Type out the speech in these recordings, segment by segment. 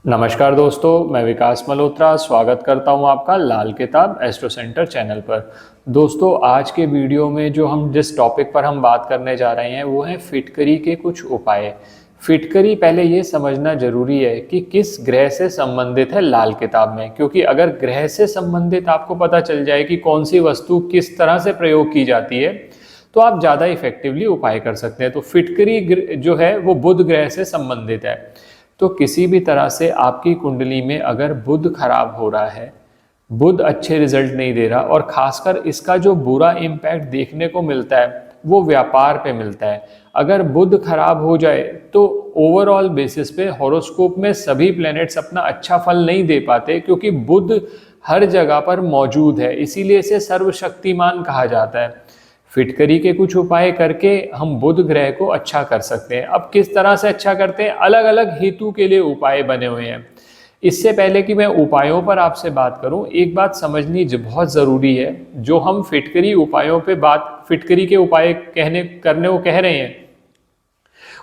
नमस्कार दोस्तों, मैं विकास मल्होत्रा स्वागत करता हूं आपका लाल किताब एस्ट्रो सेंटर चैनल पर। दोस्तों, आज के वीडियो में जिस टॉपिक पर हम बात करने जा रहे हैं वो है फिटकरी के कुछ उपाय। फिटकरी पहले ये समझना जरूरी है कि किस ग्रह से संबंधित है लाल किताब में, क्योंकि अगर ग्रह से संबंधित आपको पता चल जाए कि कौन सी वस्तु किस तरह से प्रयोग की जाती है तो आप ज़्यादा इफेक्टिवली उपाय कर सकते हैं। तो फिटकरी जो है वो बुध ग्रह से संबंधित है। तो किसी भी तरह से आपकी कुंडली में अगर बुध खराब हो रहा है, बुध अच्छे रिजल्ट नहीं दे रहा और खासकर इसका जो बुरा इम्पैक्ट देखने को मिलता है वो व्यापार पे मिलता है। अगर बुध खराब हो जाए तो ओवरऑल बेसिस पे हॉरोस्कोप में सभी प्लैनेट्स अपना अच्छा फल नहीं दे पाते, क्योंकि बुध हर जगह पर मौजूद है, इसीलिए इसे सर्वशक्तिमान कहा जाता है। फिटकरी के कुछ उपाय करके हम बुध ग्रह को अच्छा कर सकते हैं। अब किस तरह से अच्छा करते हैं, अलग अलग हेतु के लिए उपाय बने हुए हैं। इससे पहले कि मैं उपायों पर आपसे बात करूं, एक बात समझनी बहुत ज़रूरी है। जो हम फिटकरी उपायों पे फिटकरी के उपाय करने को कह रहे हैं,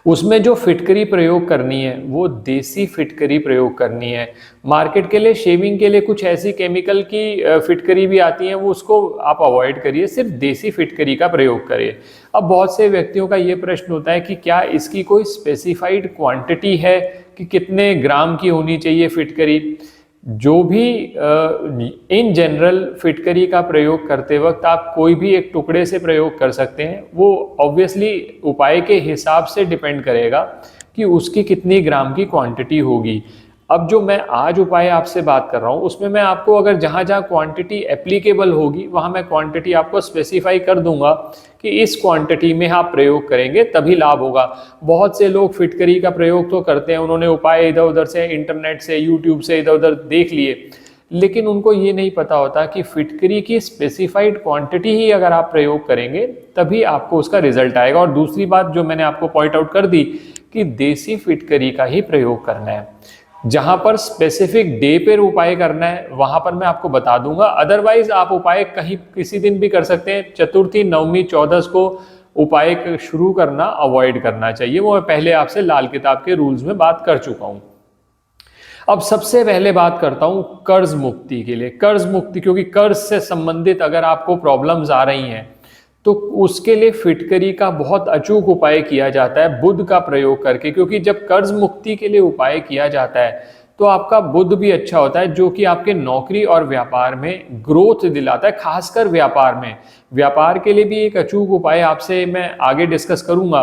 उसमें जो फिटकरी प्रयोग करनी है वो देसी फिटकरी प्रयोग करनी है। मार्केट के लिए शेविंग के लिए कुछ ऐसी केमिकल की फिटकरी भी आती हैं, वो उसको आप अवॉइड करिए, सिर्फ देसी फिटकरी का प्रयोग करिए। अब बहुत से व्यक्तियों का ये प्रश्न होता है कि क्या इसकी कोई स्पेसिफाइड क्वांटिटी है कि कितने ग्राम की होनी चाहिए फिटकरी। जो भी इन जनरल फिटकरी का प्रयोग करते वक्त आप कोई भी एक टुकड़े से प्रयोग कर सकते हैं। वो ऑब्वियसली उपाय के हिसाब से डिपेंड करेगा कि उसकी कितनी ग्राम की क्वांटिटी होगी। अब जो मैं आज उपाय आपसे बात कर रहा हूँ उसमें मैं आपको अगर जहाँ जहाँ क्वांटिटी एप्लीकेबल होगी वहाँ मैं क्वांटिटी आपको स्पेसिफाई कर दूंगा कि इस क्वांटिटी में आप प्रयोग करेंगे तभी लाभ होगा। बहुत से लोग फिटकरी का प्रयोग तो करते हैं, उन्होंने उपाय इधर उधर से इंटरनेट से यूट्यूब से इधर उधर देख लिए, लेकिन उनको ये नहीं पता होता कि फिटकरी की स्पेसिफाइड क्वांटिटी ही अगर आप प्रयोग करेंगे तभी आपको उसका रिजल्ट आएगा। और दूसरी बात जो मैंने आपको पॉइंट आउट कर दी कि देसी फिटकरी का ही प्रयोग करना है। जहां पर स्पेसिफिक डे पर उपाय करना है वहां पर मैं आपको बता दूंगा, अदरवाइज आप उपाय कहीं किसी दिन भी कर सकते हैं। चतुर्थी, नवमी, चौदस को उपाय शुरू करना अवॉइड करना चाहिए, वो मैं पहले आपसे लाल किताब के रूल्स में बात कर चुका हूं। अब सबसे पहले बात करता हूं कर्ज मुक्ति के लिए। कर्ज मुक्ति, क्योंकि कर्ज से संबंधित अगर आपको प्रॉब्लम्स आ रही हैं तो उसके लिए फिटकरी का बहुत अचूक उपाय किया जाता है बुध का प्रयोग करके। क्योंकि जब कर्ज मुक्ति के लिए उपाय किया जाता है तो आपका बुध भी अच्छा होता है, जो कि आपके नौकरी और व्यापार में ग्रोथ दिलाता है, खासकर व्यापार में। व्यापार के लिए भी एक अचूक उपाय आपसे मैं आगे डिस्कस करूंगा।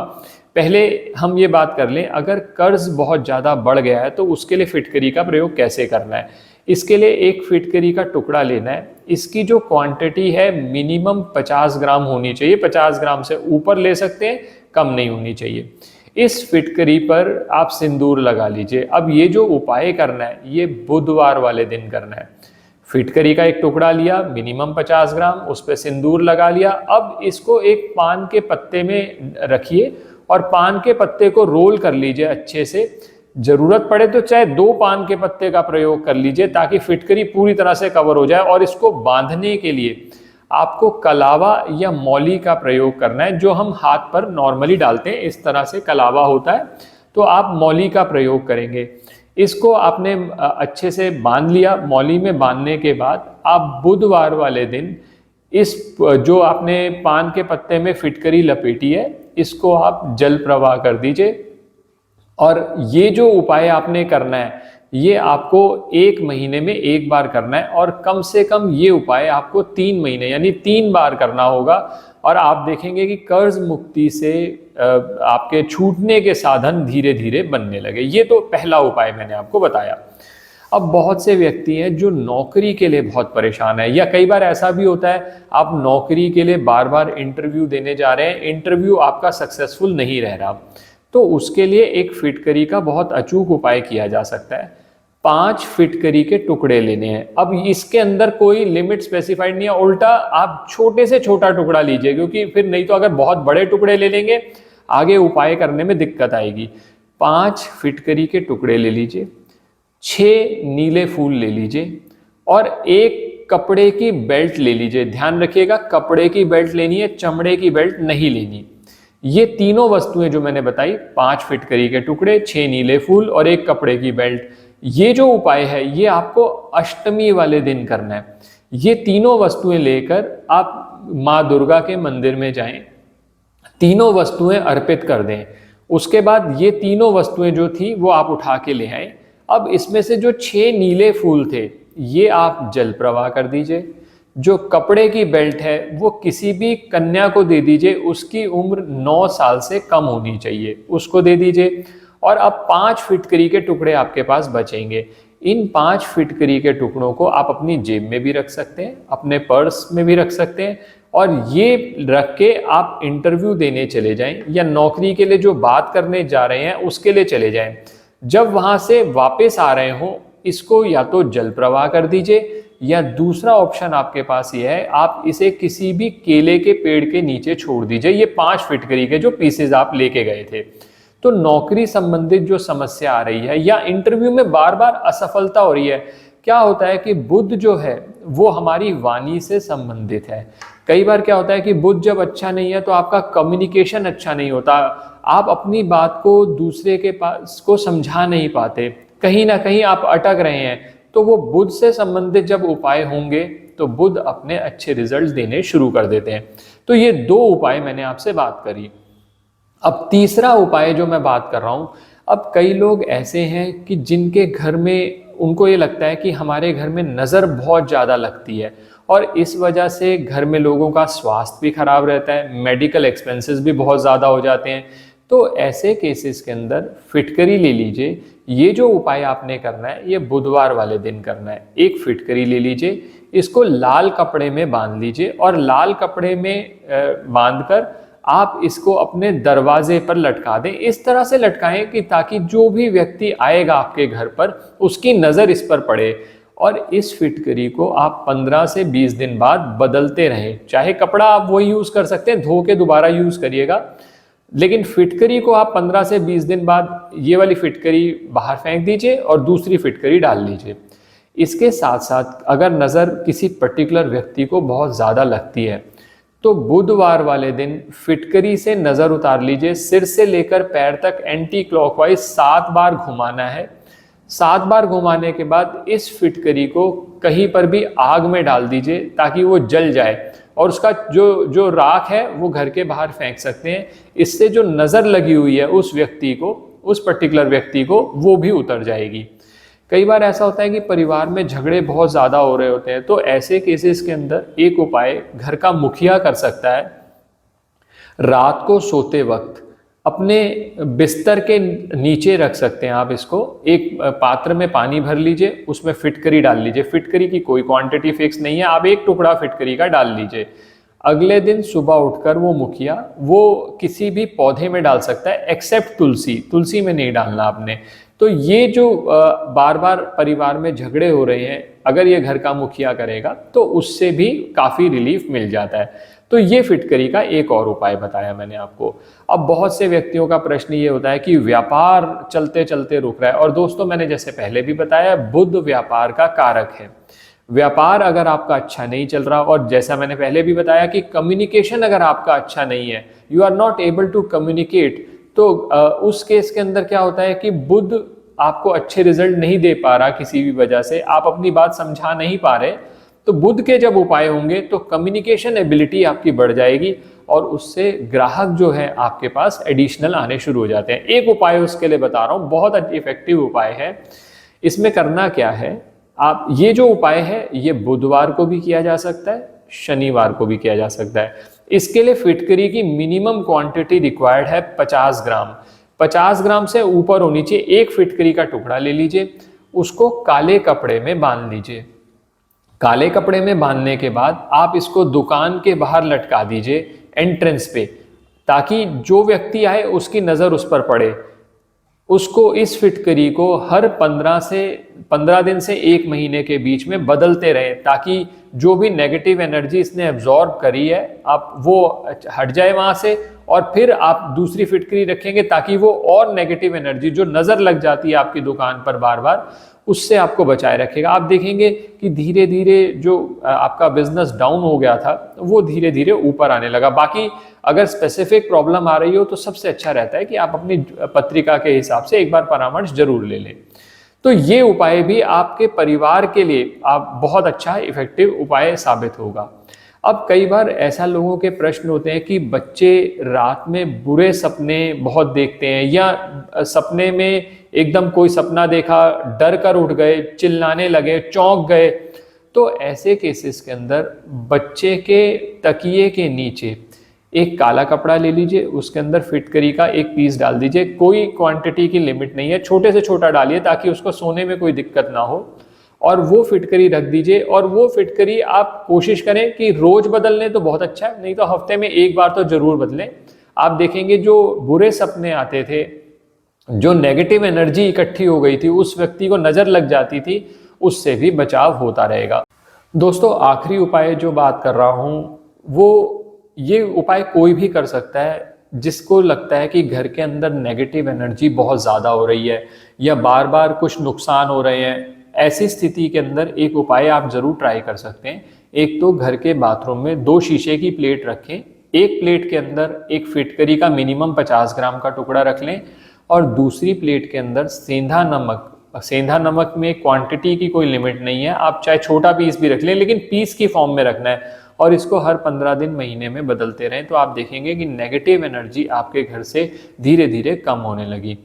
पहले हम ये बात कर लें, अगर कर्ज बहुत ज़्यादा बढ़ गया है तो उसके लिए फिटकरी का प्रयोग कैसे करना है। इसके लिए एक फिटकरी का टुकड़ा लेना है। इसकी जो क्वांटिटी है मिनिमम 50 ग्राम होनी चाहिए, 50 ग्राम से ऊपर ले सकते हैं, कम नहीं होनी चाहिए। इस फिटकरी पर आप सिंदूर लगा लीजिए। अब ये जो उपाय करना है ये बुधवार वाले दिन करना है। फिटकरी का एक टुकड़ा लिया, मिनिमम 50 ग्राम, उस पर सिंदूर लगा लिया। अब इसको एक पान के पत्ते में रखिए और पान के पत्ते को रोल कर लीजिए अच्छे से। जरूरत पड़े तो चाहे 2 पान के पत्ते का प्रयोग कर लीजिए ताकि फिटकरी पूरी तरह से कवर हो जाए। और इसको बांधने के लिए आपको कलावा या मौली का प्रयोग करना है, जो हम हाथ पर नॉर्मली डालते हैं, इस तरह से कलावा होता है, तो आप मौली का प्रयोग करेंगे। इसको आपने अच्छे से बांध लिया। मौली में बांधने के बाद आप बुधवार वाले दिन इस जो आपने पान के पत्ते में फिटकरी लपेटी है इसको आप जल प्रवाह कर दीजिए। और ये जो उपाय आपने करना है ये आपको 1 महीने में 1 बार करना है, और कम से कम ये उपाय आपको 3 महीने यानी 3 बार करना होगा। और आप देखेंगे कि कर्ज मुक्ति से आपके छूटने के साधन धीरे धीरे बनने लगे। ये तो पहला उपाय मैंने आपको बताया। अब बहुत से व्यक्ति हैं जो नौकरी के लिए बहुत परेशान है, या कई बार ऐसा भी होता है आप नौकरी के लिए बार बार इंटरव्यू देने जा रहे हैं, इंटरव्यू आपका सक्सेसफुल नहीं रह रहा, तो उसके लिए एक फिटकरी का बहुत अचूक उपाय किया जा सकता है। 5 फिटकरी के टुकड़े लेने हैं। अब इसके अंदर कोई लिमिट स्पेसिफाइड नहीं है, उल्टा आप छोटे से छोटा टुकड़ा लीजिए, क्योंकि फिर नहीं तो अगर बहुत बड़े टुकड़े ले लेंगे आगे उपाय करने में दिक्कत आएगी। 5 फिटकरी के टुकड़े ले लीजिए, 6 नीले फूल ले लीजिए और एक कपड़े की बेल्ट ले लीजिए। ध्यान रखिएगा, कपड़े की बेल्ट लेनी है, चमड़े की बेल्ट नहीं लेनी। ये तीनों वस्तुएं जो मैंने बताई, 5 फिटकरी के टुकड़े, 6 नीले फूल और एक कपड़े की बेल्ट, ये जो उपाय है ये आपको अष्टमी वाले दिन करना है। ये तीनों वस्तुएं लेकर आप माँ दुर्गा के मंदिर में जाएं, तीनों वस्तुएं अर्पित कर दें। उसके बाद ये तीनों वस्तुएं जो थी वो आप उठा के ले आए। अब इसमें से जो 6 नीले फूल थे ये आप जल प्रवाह कर दीजिए। जो कपड़े की बेल्ट है वो किसी भी कन्या को दे दीजिए, उसकी उम्र 9 साल से कम होनी चाहिए, उसको दे दीजिए। और अब 5 फिटकरी के टुकड़े आपके पास बचेंगे। इन 5 फिटकरी के टुकड़ों को आप अपनी जेब में भी रख सकते हैं, अपने पर्स में भी रख सकते हैं, और ये रख के आप इंटरव्यू देने चले जाएं या नौकरी के लिए जो बात करने जा रहे हैं उसके लिए चले जाएं। जब वहां से वापस आ रहे हो इसको या तो जल प्रवाह कर दीजिए, या दूसरा ऑप्शन आपके पास ये है आप इसे किसी भी केले के पेड़ के नीचे छोड़ दीजिए। ये 5 फिटकरी के जो पीसेज आप लेके गए थे। तो नौकरी संबंधित जो समस्या आ रही है या इंटरव्यू में बार बार असफलता हो रही है, क्या होता है कि बुध जो है वो हमारी वाणी से संबंधित है। कई बार क्या होता है कि बुध जब अच्छा नहीं है तो आपका कम्युनिकेशन अच्छा नहीं होता, आप अपनी बात को दूसरे के पास को समझा नहीं पाते, कहीं ना कहीं आप अटक रहे हैं। तो वो बुध से संबंधित जब उपाय होंगे तो बुध अपने अच्छे रिजल्ट्स देने शुरू कर देते हैं। तो ये 2 उपाय मैंने आपसे बात करी। अब तीसरा उपाय जो मैं बात कर रहा हूं, अब कई लोग ऐसे हैं कि जिनके घर में उनको ये लगता है कि हमारे घर में नज़र बहुत ज़्यादा लगती है और इस वजह से घर में लोगों का स्वास्थ्य भी खराब रहता है, मेडिकल एक्सपेंसेस भी बहुत ज़्यादा हो जाते हैं। तो ऐसे केसेस के अंदर फिटकरी ले लीजिए। ये जो उपाय आपने करना है ये बुधवार वाले दिन करना है। एक फिटकरी ले लीजिए, इसको लाल कपड़े में बांध लीजिए और लाल कपड़े में बांधकर आप इसको अपने दरवाजे पर लटका दें। इस तरह से लटकाएं कि ताकि जो भी व्यक्ति आएगा आपके घर पर उसकी नज़र इस पर पड़े। और इस फिटकरी को आप 15 से 20 दिन बाद बदलते रहें। चाहे कपड़ा आप वही यूज़ कर सकते हैं, धो के दोबारा यूज़ करिएगा, लेकिन फिटकरी को आप 15 से 20 दिन बाद ये वाली फिटकरी बाहर फेंक दीजिए और दूसरी फिटकरी डाल लीजिए। इसके साथ साथ अगर नज़र किसी पर्टिकुलर व्यक्ति को बहुत ज़्यादा लगती है तो बुधवार वाले दिन फिटकरी से नज़र उतार लीजिए, सिर से लेकर पैर तक एंटी क्लॉकवाइज 7 बार घुमाना है। 7 बार घुमाने के बाद इस फिटकरी को कहीं पर भी आग में डाल दीजिए ताकि वो जल जाए और उसका जो राख है वो घर के बाहर फेंक सकते हैं। इससे जो नज़र लगी हुई है उस व्यक्ति को, उस पर्टिकुलर व्यक्ति को, वो भी उतर जाएगी। कई बार ऐसा होता है कि परिवार में झगड़े बहुत ज़्यादा हो रहे होते हैं, तो ऐसे केसेस के अंदर एक उपाय घर का मुखिया कर सकता है। रात को सोते वक्त अपने बिस्तर के नीचे रख सकते हैं आप इसको। एक पात्र में पानी भर लीजिए, उसमें फिटकरी डाल लीजिए। फिटकरी की कोई क्वांटिटी फिक्स नहीं है, आप एक टुकड़ा फिटकरी का डाल लीजिए। अगले दिन सुबह उठकर वो मुखिया वो किसी भी पौधे में डाल सकता है एक्सेप्ट तुलसी। तुलसी में नहीं डालना आपने। तो ये जो बार बार परिवार में झगड़े हो रहे हैं, अगर ये घर का मुखिया करेगा तो उससे भी काफ़ी रिलीफ मिल जाता है। तो ये फिटकरी का एक और उपाय बताया मैंने आपको। अब बहुत से व्यक्तियों का प्रश्न ये होता है कि व्यापार चलते चलते रुक रहा है, और दोस्तों मैंने जैसे पहले भी बताया बुध व्यापार का कारक है। व्यापार अगर आपका अच्छा नहीं चल रहा, और जैसा मैंने पहले भी बताया कि कम्युनिकेशन अगर आपका अच्छा नहीं है, you are not able to communicate, तो उस केस के अंदर क्या होता है कि बुध आपको अच्छे रिजल्ट नहीं दे पा रहा, किसी भी वजह से आप अपनी बात समझा नहीं पा रहे। तो बुध के जब उपाय होंगे तो कम्युनिकेशन एबिलिटी आपकी बढ़ जाएगी और उससे ग्राहक जो है आपके पास एडिशनल आने शुरू हो जाते हैं। एक उपाय उसके लिए बता रहा हूँ, बहुत इफेक्टिव उपाय है। इसमें करना क्या है, आप ये जो उपाय है ये बुधवार को भी किया जा सकता है, शनिवार को भी किया जा सकता है। इसके लिए फिटकरी की मिनिमम क्वांटिटी रिक्वायर्ड है 50 ग्राम। 50 ग्राम से ऊपर होनी चाहिए। एक फिटकरी का टुकड़ा ले लीजिए, उसको काले कपड़े में बांध लीजिए। काले कपड़े में बांधने के बाद आप इसको दुकान के बाहर लटका दीजिए एंट्रेंस पे, ताकि जो व्यक्ति आए उसकी नज़र उस पर पड़े। उसको इस फिटकरी को हर 15 दिन से 1 महीने के बीच में बदलते रहें, ताकि जो भी नेगेटिव एनर्जी इसने एब्जॉर्ब करी है आप वो हट जाए वहाँ से, और फिर आप दूसरी फिटकरी रखेंगे ताकि वो और नेगेटिव एनर्जी जो नज़र लग जाती है आपकी दुकान पर बार बार, उससे आपको बचाए रखेगा। आप देखेंगे कि धीरे धीरे जो आपका बिजनेस डाउन हो गया था वो धीरे धीरे ऊपर आने लगा। बाकी अगर स्पेसिफिक प्रॉब्लम आ रही हो तो सबसे अच्छा रहता है कि आप अपनी पत्रिका के हिसाब से एक बार परामर्श जरूर ले लें। तो ये उपाय भी आपके परिवार के लिए आप बहुत अच्छा इफेक्टिव उपाय साबित होगा। अब कई बार ऐसा लोगों के प्रश्न होते हैं कि बच्चे रात में बुरे सपने बहुत देखते हैं, या सपने में एकदम कोई सपना देखा, डर कर उठ गए, चिल्लाने लगे, चौंक गए। तो ऐसे केसेस के अंदर बच्चे के तकिए के नीचे एक काला कपड़ा ले लीजिए, उसके अंदर फिटकरी का एक पीस डाल दीजिए। कोई क्वांटिटी की लिमिट नहीं है, छोटे से छोटा डालिए ताकि उसको सोने में कोई दिक्कत ना हो। और वो फिटकरी रख दीजिए, और वो फिटकरी आप कोशिश करें कि रोज बदल लें तो बहुत अच्छा है, नहीं तो हफ्ते में एक बार तो जरूर बदलें। आप देखेंगे जो बुरे सपने आते थे, जो नेगेटिव एनर्जी इकट्ठी हो गई थी, उस व्यक्ति को नजर लग जाती थी, उससे भी बचाव होता रहेगा। दोस्तों, आखिरी उपाय जो बात कर रहा हूं वो ये उपाय कोई भी कर सकता है जिसको लगता है कि घर के अंदर नेगेटिव एनर्जी बहुत ज़्यादा हो रही है या बार बार कुछ नुकसान हो रहे हैं। ऐसी स्थिति के अंदर एक उपाय आप जरूर ट्राई कर सकते हैं। एक तो घर के बाथरूम में 2 शीशे की प्लेट रखें, एक प्लेट के अंदर एक फिटकरी का मिनिमम 50 ग्राम का टुकड़ा रख लें, और दूसरी प्लेट के अंदर सेंधा नमक। सेंधा नमक में क्वांटिटी की कोई लिमिट नहीं है, आप चाहे छोटा पीस भी रख लें, लेकिन पीस की फॉर्म में रखना है, और इसको हर 15 दिन महीने में बदलते रहें। तो आप देखेंगे कि नेगेटिव एनर्जी आपके घर से धीरे धीरे कम होने लगी।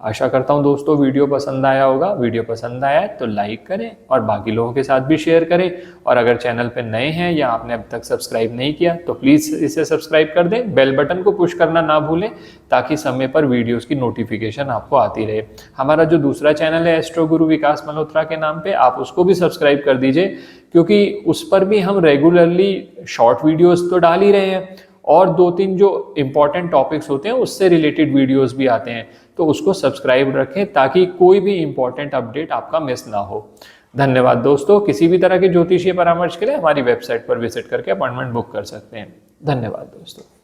आशा करता हूं दोस्तों वीडियो पसंद आया होगा। वीडियो पसंद आया है तो लाइक करें और बाकी लोगों के साथ भी शेयर करें। और अगर चैनल पर नए हैं या आपने अब तक सब्सक्राइब नहीं किया तो प्लीज़ इसे सब्सक्राइब कर दें, बेल बटन को पुश करना ना भूलें ताकि समय पर वीडियोस की नोटिफिकेशन आपको आती रहे। हमारा जो दूसरा चैनल है एस्ट्रो गुरु विकास मल्होत्रा के नाम पे, आप उसको भी सब्सक्राइब कर दीजिए, क्योंकि उस पर भी हम रेगुलरली शॉर्ट वीडियोस तो डाल ही रहे हैं, और 2-3 जो इंपॉर्टेंट टॉपिक्स होते हैं उससे रिलेटेड वीडियोस भी आते हैं। तो उसको सब्सक्राइब रखें ताकि कोई भी इंपॉर्टेंट अपडेट आपका मिस ना हो। धन्यवाद दोस्तों। किसी भी तरह के ज्योतिषीय परामर्श के लिए हमारी वेबसाइट पर विजिट करके अपॉइंटमेंट बुक कर सकते हैं। धन्यवाद दोस्तों।